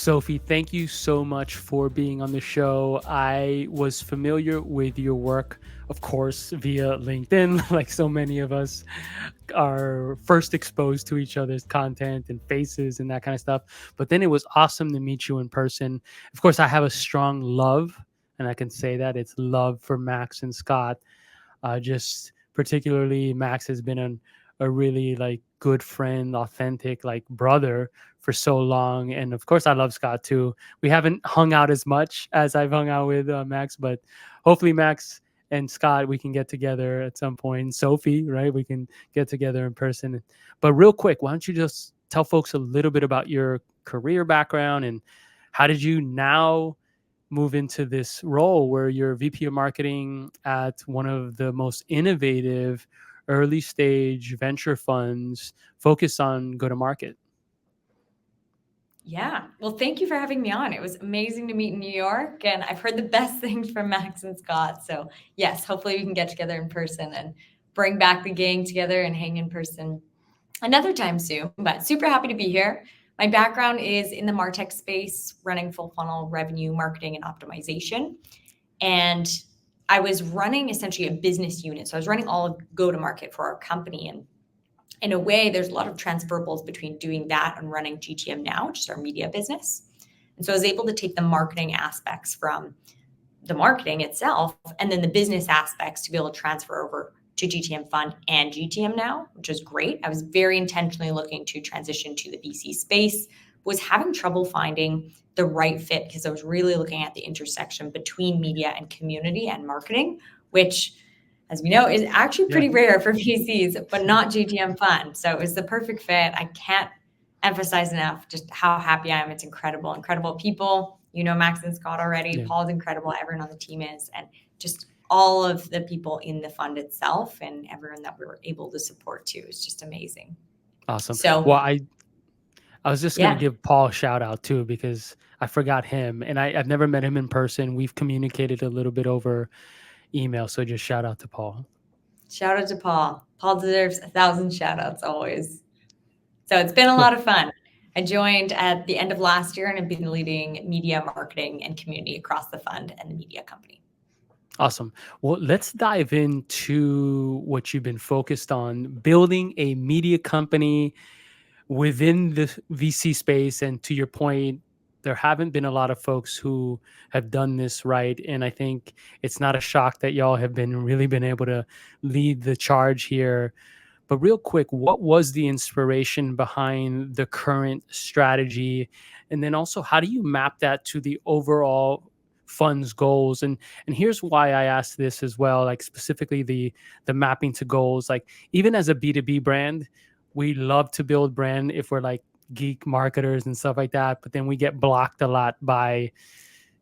Sophie, thank you so much for being on the show. I was familiar with your work, of course, via LinkedIn, like so many of us are first exposed to each other's content and faces and that kind of stuff. But then it was awesome to meet you in person. Of course, I have a strong love, and I can say that it's love for Max and Scott. Just particularly, Max has been a really like good friend, authentic like brother for so long, and of course, I love Scott too. We haven't hung out as much as I've hung out with Max, but hopefully, Max and Scott, we can get together at some point. Sophie, right? We can get together in person. But real quick, why don't you just tell folks a little bit about your career background and how did you now move into this role where you're VP of marketing at one of the most innovative early stage venture funds focused on go to market? Yeah. Well, thank you for having me on. It was amazing to meet in New York, and I've heard the best things from Max and Scott. So, yes, hopefully we can get together in person and bring back the gang together and hang in person another time soon. But super happy to be here. My background is in the MarTech space, running full funnel revenue, marketing, and optimization. And I was running essentially a business unit. So I was running all of go to market for our company. And in a way, there's a lot of transferables between doing that and running GTMnow, which is our media business. And so I was able to take the marketing aspects from the marketing itself and then the business aspects to be able to transfer over to GTMfund and GTMnow, which was great. I was very intentionally looking to transition to the VC space, was having trouble finding the right fit because I was really looking at the intersection between media and community and marketing, which, as we know, is actually Yeah. pretty rare for VCs, but not GTMfund. So it was the perfect fit. I can't emphasize enough just how happy I am. It's incredible, incredible people. You know, Max and Scott already. Yeah. Paul's incredible. Everyone on the team is, and just all of the people in the fund itself and everyone that we were able to support too is just amazing. Awesome. So Well, I was just gonna yeah, give Paul a shout out too because I forgot him, and I've never met him in person. We've communicated a little bit over email, so just shout out to Paul. shout out to Paul. Paul deserves 1,000 shout outs always. So it's been a Well, lot of fun. I joined at the end of last year and have been leading media marketing and community across the fund and the media company. awesome. Well, let's dive into what you've been focused on building a media company within the VC space. And to your point, there haven't been a lot of folks who have done this right. And I think it's not a shock that y'all have been able to lead the charge here. But real quick, what was the inspiration behind the current strategy? And then also, how do you map that to the overall fund's goals? And here's why I asked this as well, like specifically the mapping to goals. Like even as a B2B brand, we love to build brand if we're like geek marketers and stuff like that, but then we get blocked a lot by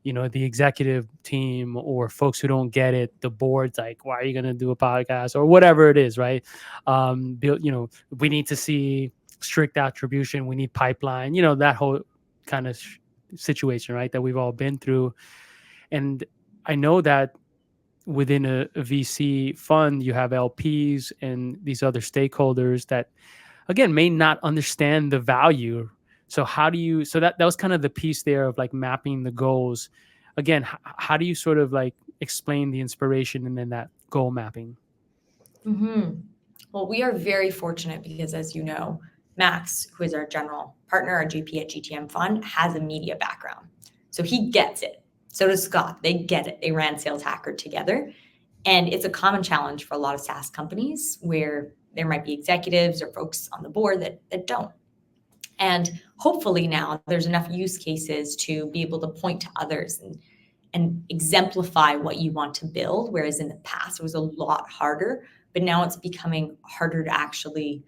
the executive team or folks who don't get it. The board's like, why are you going to do a podcast or whatever it is, right? Build, we need to see strict attribution, we need pipeline, that whole kind of situation, right, that we've all been through. And I know that within a VC fund you have LPs and these other stakeholders that again may not understand the value. So how do you, so that was kind of the piece there of like mapping the goals. Again, how do you sort of like explain the inspiration and then that goal mapping? Mm-hmm. Well, we are very fortunate because, as you know, Max, who is our general partner, our GP at GTMfund, has a media background. So he gets it. So does Scott. They get it. They ran Sales Hacker together. And it's a common challenge for a lot of SaaS companies where there might be executives or folks on the board that don't. And hopefully now there's enough use cases to be able to point to others and exemplify what you want to build. Whereas in the past, it was a lot harder, but now it's becoming harder to actually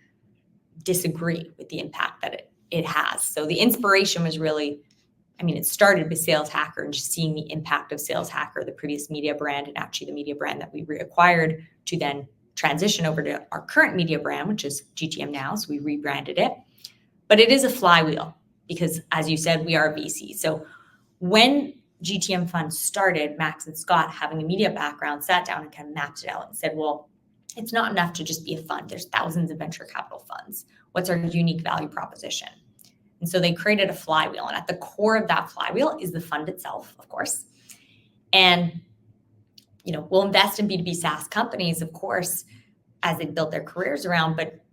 disagree with the impact that it has. So the inspiration was really, it started with Sales Hacker and just seeing the impact of Sales Hacker, the previous media brand, and actually the media brand that we reacquired to then transition over to our current media brand, which is GTMnow. So we rebranded it. But it is a flywheel because, as you said, we are a VC. So when GTMfund started, Max and Scott, having a media background, sat down and kind of mapped it out and said, well, it's not enough to just be a fund. There's thousands of venture capital funds. What's our unique value proposition? And so they created a flywheel. And at the core of that flywheel is the fund itself, of course. And, we'll invest in B2B SaaS companies, of course, as they built their careers around. But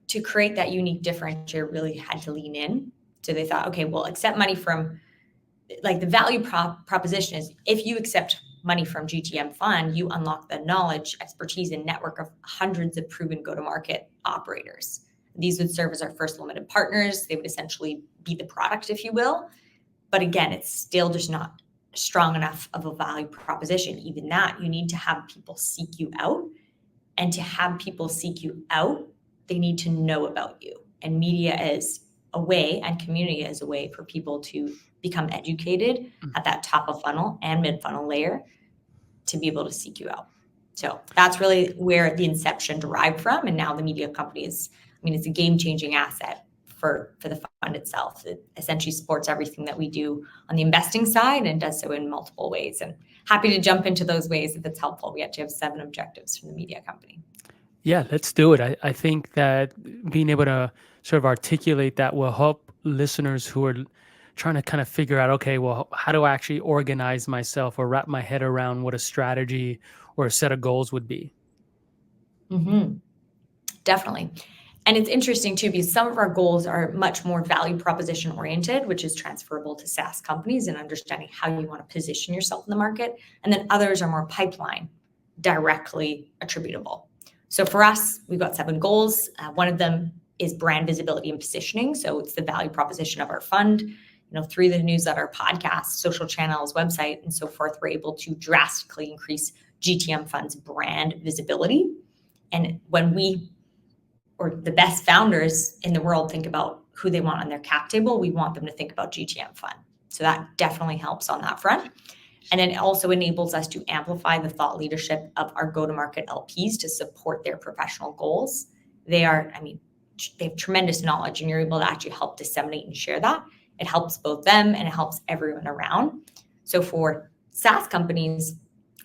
to create that unique differentiator, really had to lean in. So they thought, okay, we'll accept money from, the value proposition is, if you accept money from GTM Fund, you unlock the knowledge, expertise, and network of hundreds of proven go-to-market operators. These would serve as our first limited partners. They would essentially be the product, if you will. But again, it's still just not strong enough of a value proposition. Even that, you need to have people seek you out. And to have people seek you out, they need to know about you. And media is a way, and community is a way for people to become educated at that top of funnel and mid funnel layer to be able to seek you out. So that's really where the inception derived from. And now the media company is, it's a game-changing asset for the fund itself. It essentially supports everything that we do on the investing side and does so in multiple ways. And happy to jump into those ways if it's helpful. We actually have 7 objectives from the media company. Yeah, let's do it. I think that being able to sort of articulate that will help listeners who are trying to kind of figure out, okay, well, how do I actually organize myself or wrap my head around what a strategy or a set of goals would be? Mm-hmm. Definitely. And it's interesting too, because some of our goals are much more value proposition oriented, which is transferable to SaaS companies and understanding how you want to position yourself in the market. And then others are more pipeline, directly attributable. So for us, we've got 7 goals. One of them is brand visibility and positioning. So it's the value proposition of our fund, through the newsletter, podcast, social channels, website, and so forth. We're able to drastically increase GTM Fund's brand visibility. And when the best founders in the world think about who they want on their cap table, we want them to think about GTM Fund. So that definitely helps on that front. And then it also enables us to amplify the thought leadership of our go-to-market LPs to support their professional goals. They have tremendous knowledge, and you're able to actually help disseminate and share that. It helps both them and it helps everyone around. So for SaaS companies,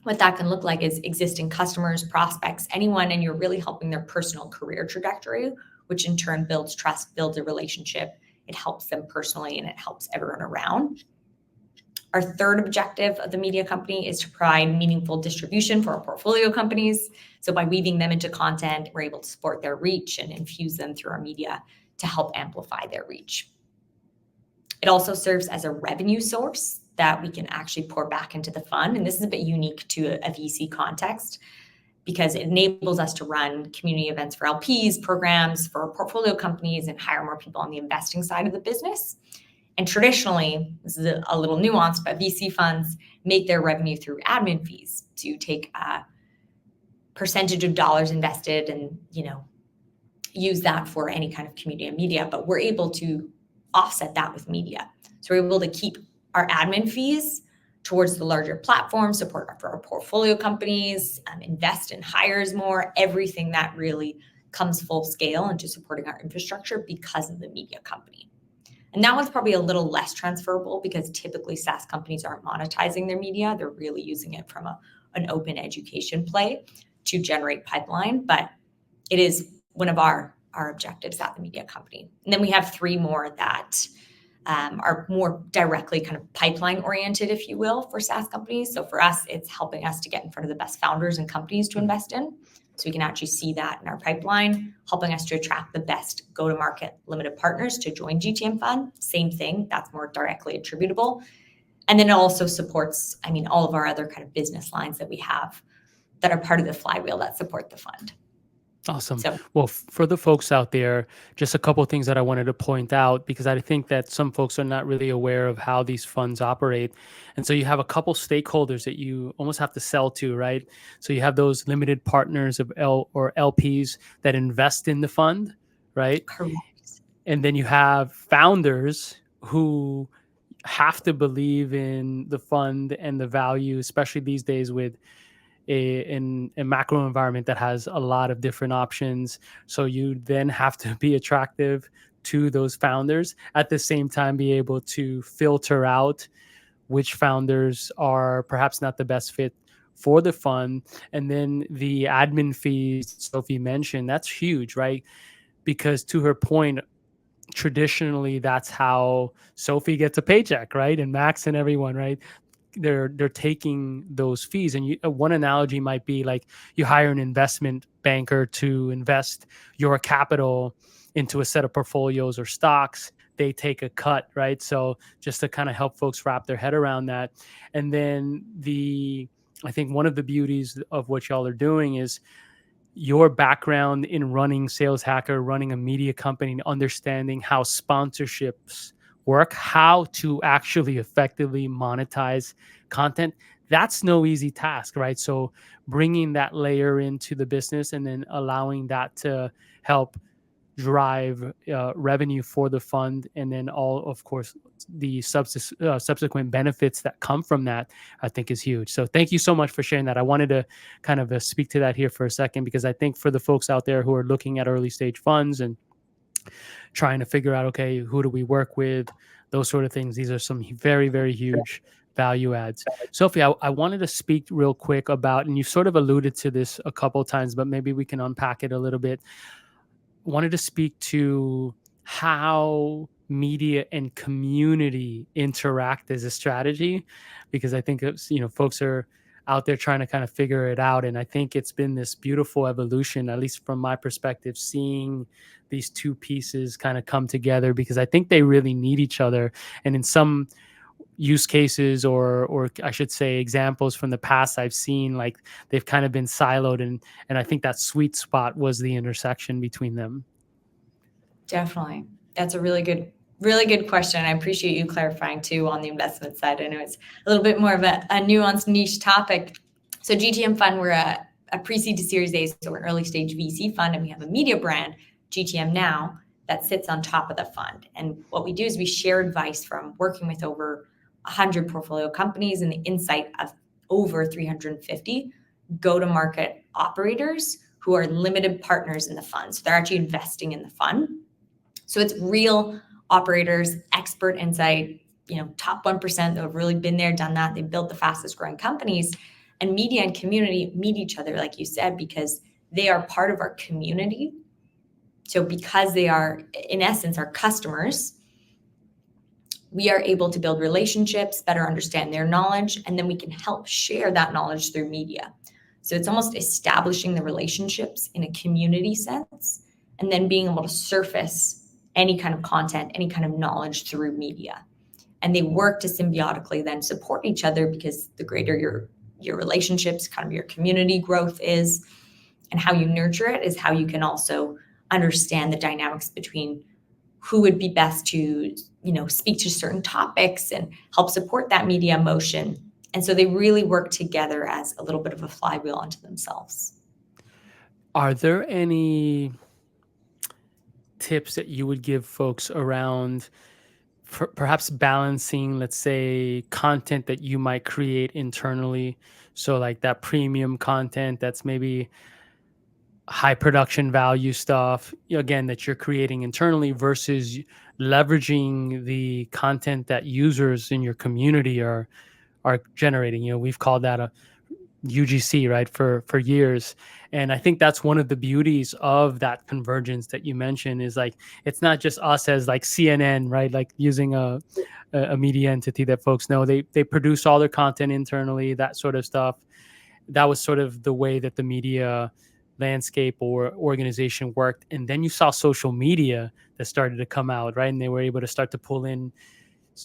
what that can look like is existing customers, prospects, anyone, and you're really helping their personal career trajectory, which in turn builds trust, builds a relationship. It helps them personally and it helps everyone around. Our third objective of the media company is to provide meaningful distribution for our portfolio companies. So by weaving them into content, we're able to support their reach and infuse them through our media to help amplify their reach. It also serves as a revenue source that we can actually pour back into the fund. And this is a bit unique to a VC context because it enables us to run community events for LPs, programs for portfolio companies, and hire more people on the investing side of the business. And traditionally, this is a little nuanced, but VC funds make their revenue through admin fees. So you take a percentage of dollars invested and, use that for any kind of community and media, but we're able to offset that with media. So we're able to keep our admin fees towards the larger platform, support for our portfolio companies, invest in hires more, everything that really comes full scale into supporting our infrastructure because of the media company. And that one's probably a little less transferable because typically SaaS companies aren't monetizing their media. They're really using it from an open education play to generate pipeline, but it is one of our objectives at the media company. And then we have 3 more that are more directly kind of pipeline oriented, if you will, for SaaS companies. So for us, it's helping us to get in front of the best founders and companies to invest in. So we can actually see that in our pipeline, helping us to attract the best go-to-market limited partners to join GTM Fund. Same thing, that's more directly attributable. And then it also supports, all of our other kind of business lines that we have that are part of the flywheel that support the fund. Awesome. So, Well, for the folks out there, just a couple of things that I wanted to point out, because I think that some folks are not really aware of how these funds operate. And so you have a couple stakeholders that you almost have to sell to, right? So you have those limited partners of LPs that invest in the fund, right? correct. And then you have founders who have to believe in the fund and the value, especially these days with in a macro environment that has a lot of different options. So you then have to be attractive to those founders, at the same time be able to filter out which founders are perhaps not the best fit for the fund. And then the admin fees Sophie mentioned, that's huge, right? Because to her point, traditionally that's how Sophie gets a paycheck, right? And Max and everyone, right? They're taking those fees. And one analogy might be like you hire an investment banker to invest your capital into a set of portfolios or stocks. They take a cut, right? So just to kind of help folks wrap their head around that. And then I think one of the beauties of what y'all are doing is your background in running Sales Hacker, running a media company, and understanding how sponsorships work, how to actually effectively monetize content. That's no easy task, right? So bringing that layer into the business and then allowing that to help drive revenue for the fund, and then all, of course, the subsequent benefits that come from that, I think is huge. So thank you so much for sharing that. I wanted to kind of speak to that here for a second, because I think for the folks out there who are looking at early stage funds and trying to figure out, okay, who do we work with, those sort of things, these are some very, very huge value adds. Sophie, I wanted to speak real quick about, and you sort of alluded to this a couple of times, but maybe we can unpack it a little bit. Wanted to speak to how media and community interact as a strategy, because I think it's, folks are out there trying to kind of figure it out. And I think it's been this beautiful evolution, at least from my perspective, seeing these two pieces kind of come together, because I think they really need each other. And in some use cases, or I should say examples from the past I've seen, like they've kind of been siloed, and I think that sweet spot was the intersection between them. Definitely. That's a really good question. I appreciate you clarifying too on the investment side. I know it's a little bit more of a nuanced niche topic. So GTM Fund, we're a pre-seed to Series A, so we're an early stage VC fund, and we have a media brand, GTMnow, that sits on top of the fund. And what we do is we share advice from working with over 100 portfolio companies and the insight of over 350 go-to-market operators who are limited partners in the fund. So they're actually investing in the fund. So it's real operators, expert insight, top 1% that have really been there, done that. They built the fastest growing companies. And media and community meet each other, like you said, because they are part of our community. So because they are, in essence, our customers, we are able to build relationships, better understand their knowledge, and then we can help share that knowledge through media. So it's almost establishing the relationships in a community sense, and then being able to surface any kind of content, any kind of knowledge through media. And they work to symbiotically then support each other, because the greater your relationships, kind of your community growth is, and how you nurture it is how you can also understand the dynamics between who would be best to, speak to certain topics and help support that media motion. And so they really work together as a little bit of a flywheel unto themselves. Are there any tips that you would give folks around perhaps balancing, let's say, content that you might create internally? So like that premium content that's maybe high production value stuff, again, that you're creating internally, versus leveraging the content that users in your community are generating. We've called that a UGC, right, for years. And I think that's one of the beauties of that convergence that you mentioned, is like, it's not just us as like CNN, right, like using a media entity that folks know. They produce all their content internally, that sort of stuff. That was sort of the way that the media landscape or organization worked. And then you saw social media that started to come out, right, and they were able to start to pull in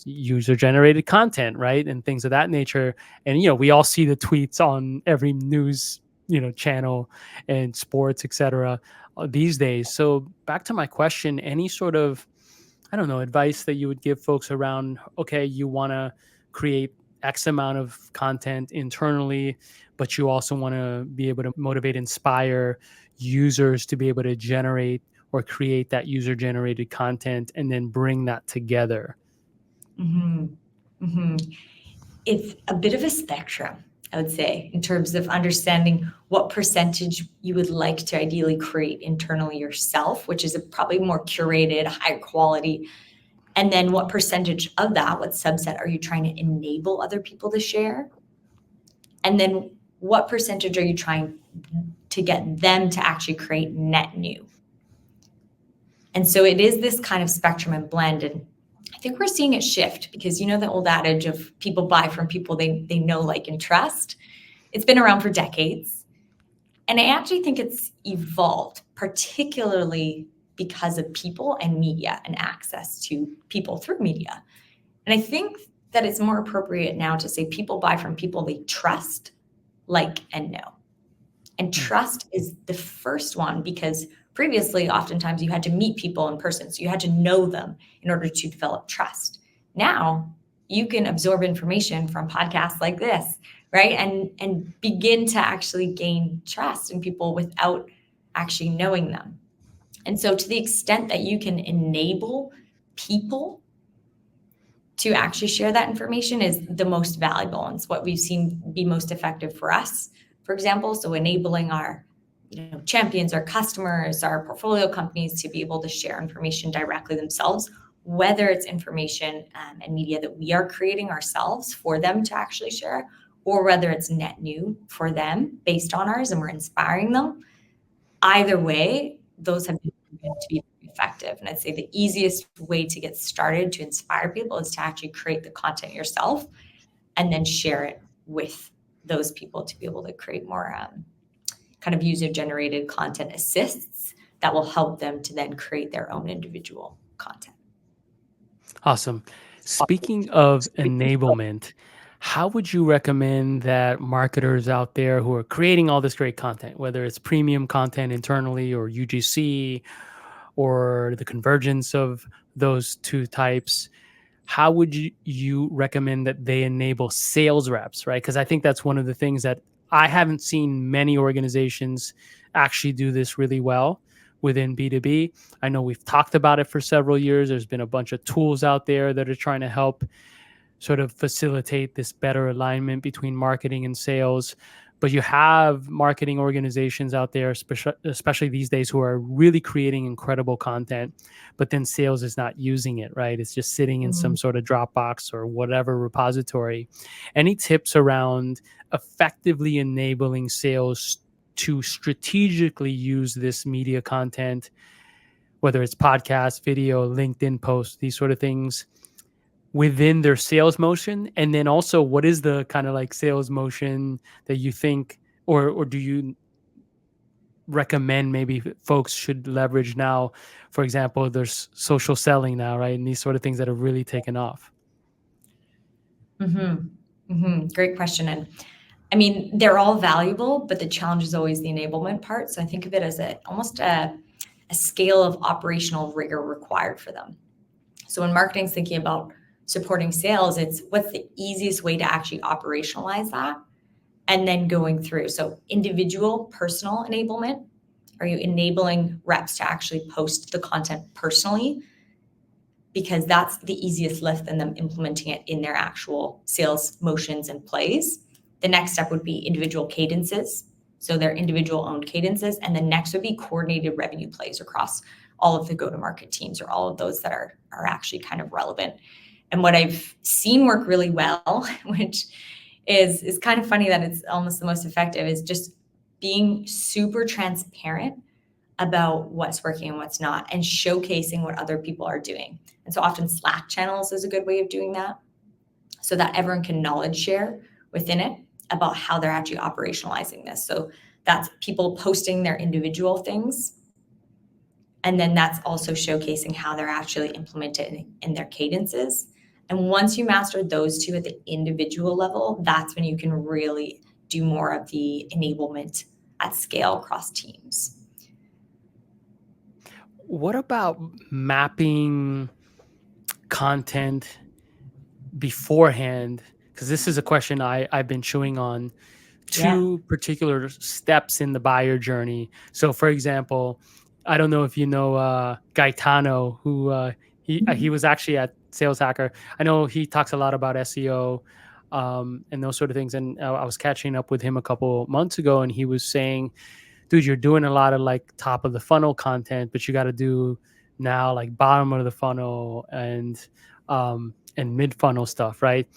user generated content, right, and things of that nature. And we all see the tweets on every news channel and sports, etc., these days. So back to my question, any sort of, I don't know, advice that you would give folks around, okay, you want to create X amount of content internally, but you also want to be able to motivate, inspire users to be able to generate or create that user generated content, and then bring that together? Mm-hmm. Mm-hmm. It's a bit of a spectrum, I would say, in terms of understanding what percentage you would like to ideally create internally yourself, which is probably more curated, higher quality. And then what percentage of that, what subset are you trying to enable other people to share? And then what percentage are you trying to get them to actually create net new? And so it is this kind of spectrum and blend. And I think we're seeing it shift because the old adage of people buy from people they know, like, and trust. It's been around for decades. And I actually think it's evolved, particularly because of people and media and access to people through media. And I think that it's more appropriate now to say people buy from people they trust, like, and know. And trust is the first one because previously, oftentimes, you had to meet people in person. So you had to know them in order to develop trust. Now, you can absorb information from podcasts like this, right? And begin to actually gain trust in people without actually knowing them. And so to the extent that you can enable people to actually share that information is the most valuable. And it's what we've seen be most effective for us, for example. So enabling our champions, our customers, our portfolio companies to be able to share information directly themselves, whether it's information and media that we are creating ourselves for them to actually share, or whether it's net new for them based on ours and we're inspiring them. Either way, those have been proven to be effective. And I'd say the easiest way to get started to inspire people is to actually create the content yourself and then share it with those people to be able to create more kind of user-generated content assists that will help them to then create their own individual content. Awesome. Speaking of enablement, how would you recommend that marketers out there who are creating all this great content, whether it's premium content internally or UGC or the convergence of those two types, how would you recommend that they enable sales reps, right? Because I think that's one of the things that I haven't seen many organizations actually do this really well within B2B. I know we've talked about it for several years. There's been a bunch of tools out there that are trying to help sort of facilitate this better alignment between marketing and sales. But you have marketing organizations out there, especially these days, who are really creating incredible content, but then sales is not using it, right? It's just sitting in some sort of Dropbox or whatever repository. Any tips around effectively enabling sales to strategically use this media content, whether it's podcast, video, LinkedIn posts, these sort of things, within their sales motion? And then also, what is the kind of like sales motion that you think, or do you recommend maybe folks should leverage now? For example, there's social selling now, right? And these sort of things that have really taken off. Great question. And I mean, they're all valuable, but the challenge is always the enablement part. So I think of it as almost a scale of operational rigor required for them. So when marketing's thinking about supporting sales, it's what's the easiest way to actually operationalize that, and then going through. So individual personal enablement. Are you enabling reps to actually post the content personally? Because that's the easiest lift than them implementing it in their actual sales motions and plays. The next step would be individual cadences. So their individual owned cadences. And the next would be coordinated revenue plays across all of the go-to-market teams, or all of those that are actually kind of relevant. And what I've seen work really well, which is kind of funny that it's almost the most effective, is just being super transparent about what's working and what's not, and showcasing what other people are doing. And so often Slack channels is a good way of doing that, so that everyone can knowledge share within it about how they're actually operationalizing this. So that's people posting their individual things. And then that's also showcasing how they're actually implemented in their cadences. And once you master those two at the individual level, that's when you can really do more of the enablement at scale across teams. What about mapping content beforehand? Because this is a question I've been chewing on. Two particular steps in the buyer journey. So, for example, I don't know if you know Gaetano, who he was actually at Sales Hacker. I know he talks a lot about SEO and those sort of things. And I was catching up with him a couple months ago, and he was saying, dude, you're doing a lot of like top of the funnel content, but you got to do now like bottom of the funnel and mid funnel stuff, right?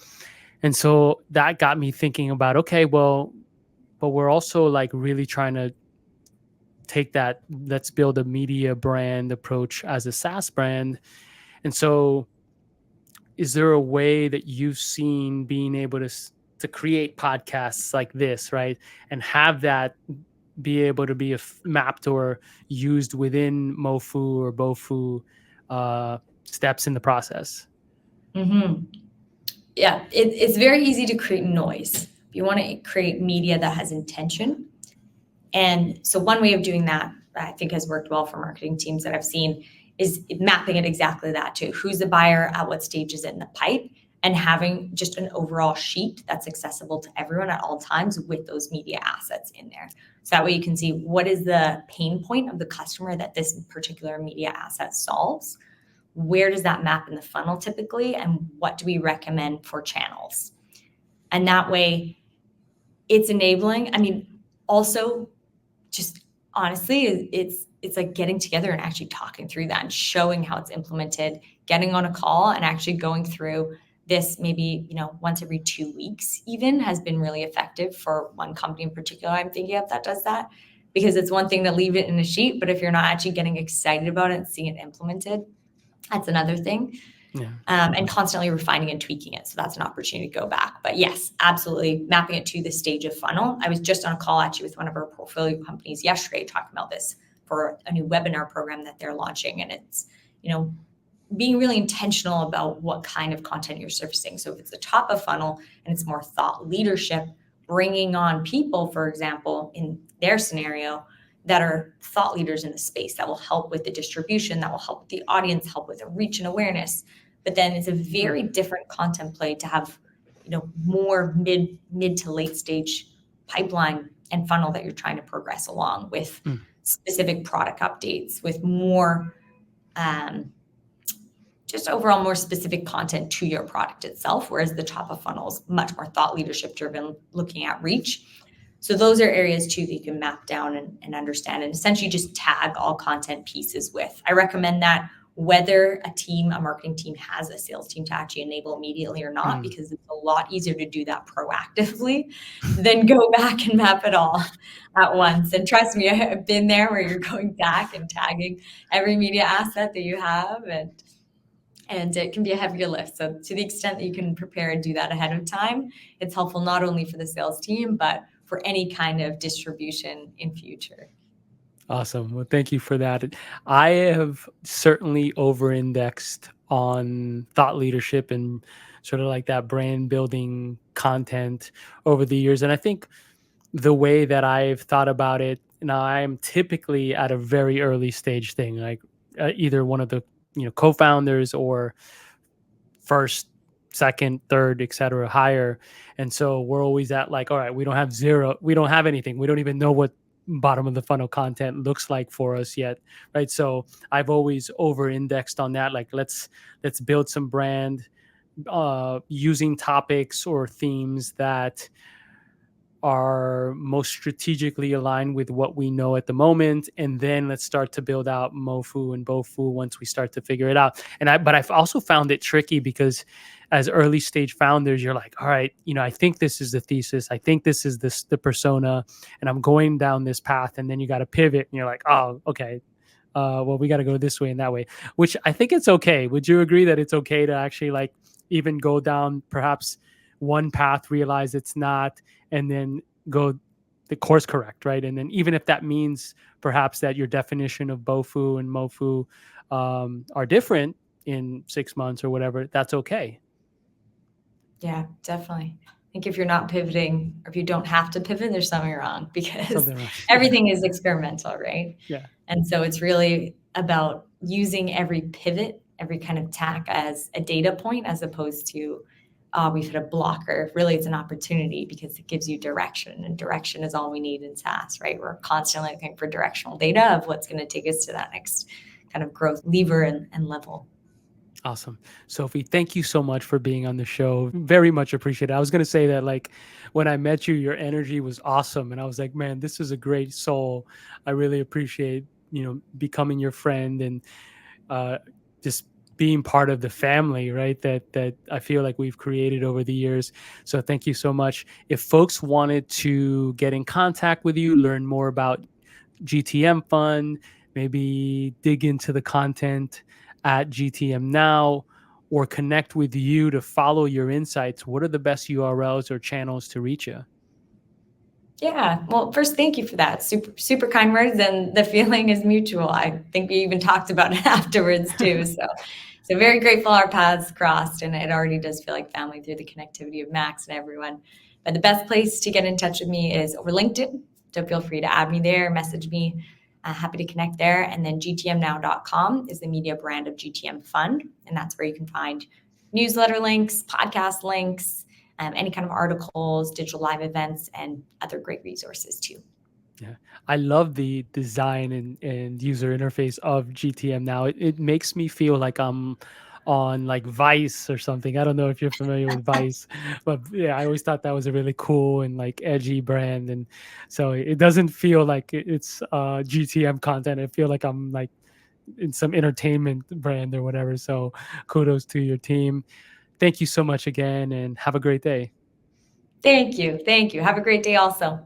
And so that got me thinking about, okay, well, but we're also like really trying to take that let's build a media brand approach as a SaaS brand. And so is there a way that you've seen being able to create podcasts like this, right, and have that be able to be mapped or used within Mofu or Bofu steps in the process? Mm-hmm. Yeah, it's very easy to create noise. You want to create media that has intention. And so one way of doing that I think has worked well for marketing teams that I've seen is mapping it exactly that to who's the buyer, at what stage is it in the pipe, and having just an overall sheet that's accessible to everyone at all times with those media assets in there. So that way you can see what is the pain point of the customer that this particular media asset solves. Where does that map in the funnel typically, and what do we recommend for channels? And that way it's enabling. I mean, also just honestly, it's like getting together and actually talking through that and showing how it's implemented, getting on a call and actually going through this maybe, once every 2 weeks even has been really effective for one company in particular I'm thinking of that does that. Because it's one thing to leave it in a sheet, but if you're not actually getting excited about it and seeing it implemented, that's another thing. Yeah. And constantly refining and tweaking it. So that's an opportunity to go back. But yes, absolutely mapping it to the stage of funnel. I was just on a call actually with one of our portfolio companies yesterday talking about this for a new webinar program that they're launching. And it's, being really intentional about what kind of content you're surfacing. So if it's the top of funnel and it's more thought leadership, bringing on people, for example, in their scenario, that are thought leaders in the space that will help with the distribution, that will help with the audience, help with the reach and awareness. But then it's a very different content play to have, more mid to late stage pipeline and funnel that you're trying to progress along with specific product updates, with more just overall more specific content to your product itself, whereas the top of funnel is much more thought leadership driven, looking at reach. So those are areas too that you can map down and understand and essentially just tag all content pieces with. I recommend that whether a marketing team has a sales team to actually enable immediately or not, because it's a lot easier to do that proactively than go back and map it all at once. And trust me, I've been there where you're going back and tagging every media asset that you have, and it can be a heavier lift. So to the extent that you can prepare and do that ahead of time, it's helpful not only for the sales team, but for any kind of distribution in future. Awesome. Well, thank you for that. I have certainly over-indexed on thought leadership and sort of like that brand building content over the years. And I think the way that I've thought about it, now I'm typically at a very early stage thing, like either one of the co-founders or first, second, third, et cetera, higher. And so we're always at like, all right, we don't have anything. We don't even know what bottom of the funnel content looks like for us yet. Right. So I've always over indexed on that. Like let's build some brand using topics or themes that are most strategically aligned with what we know at the moment, and then let's start to build out Mofu and Bofu once we start to figure it out. But I've also found it tricky because as early stage founders, you're like, all right, I think this is the thesis, I think this is the persona, and I'm going down this path, and then you got to pivot, and you're like, oh, okay. Well, we got to go this way and that way, which I think it's okay. Would you agree that it's okay to actually like even go down perhaps one path, realize it's not, and then go the course correct, right? And then even if that means perhaps that your definition of Bofu and Mofu are different in 6 months or whatever, that's okay. Yeah, definitely. I think if you're not pivoting or if you don't have to pivot, there's something wrong because everything is experimental, right? Yeah. And so it's really about using every pivot, every kind of tack as a data point, as opposed to we've hit a blocker. Really, it's an opportunity because it gives you direction, and direction is all we need in SaaS, right? We're constantly looking for directional data of what's going to take us to that next kind of growth lever and level. Awesome. Sophie, thank you so much for being on the show. Very much appreciated. I was going to say that like when I met you, your energy was awesome. And I was like, man, this is a great soul. I really appreciate, becoming your friend and just being part of the family, right? That I feel like we've created over the years. So thank you so much. If folks wanted to get in contact with you, learn more about GTMfund, maybe dig into the content at GTMnow, or connect with you to follow your insights, what are the best URLs or channels to reach you? Yeah. Well, first, thank you for that. Super, super kind words, and the feeling is mutual. I think we even talked about it afterwards too. So very grateful our paths crossed, and it already does feel like family through the connectivity of Max and everyone. But the best place to get in touch with me is over LinkedIn. So feel free to add me there, message me. Happy to connect there. And then GTMnow.com is the media brand of GTM Fund, and that's where you can find newsletter links, podcast links, any kind of articles, digital live events, and other great resources too. Yeah, I love the design and user interface of GTM now. It makes me feel like I'm on like Vice or something. I don't know if you're familiar with Vice, but yeah, I always thought that was a really cool and like edgy brand. And so it doesn't feel like it's GTM content. I feel like I'm like in some entertainment brand or whatever. So kudos to your team. Thank you so much again and have a great day. Thank you. Thank you. Have a great day also.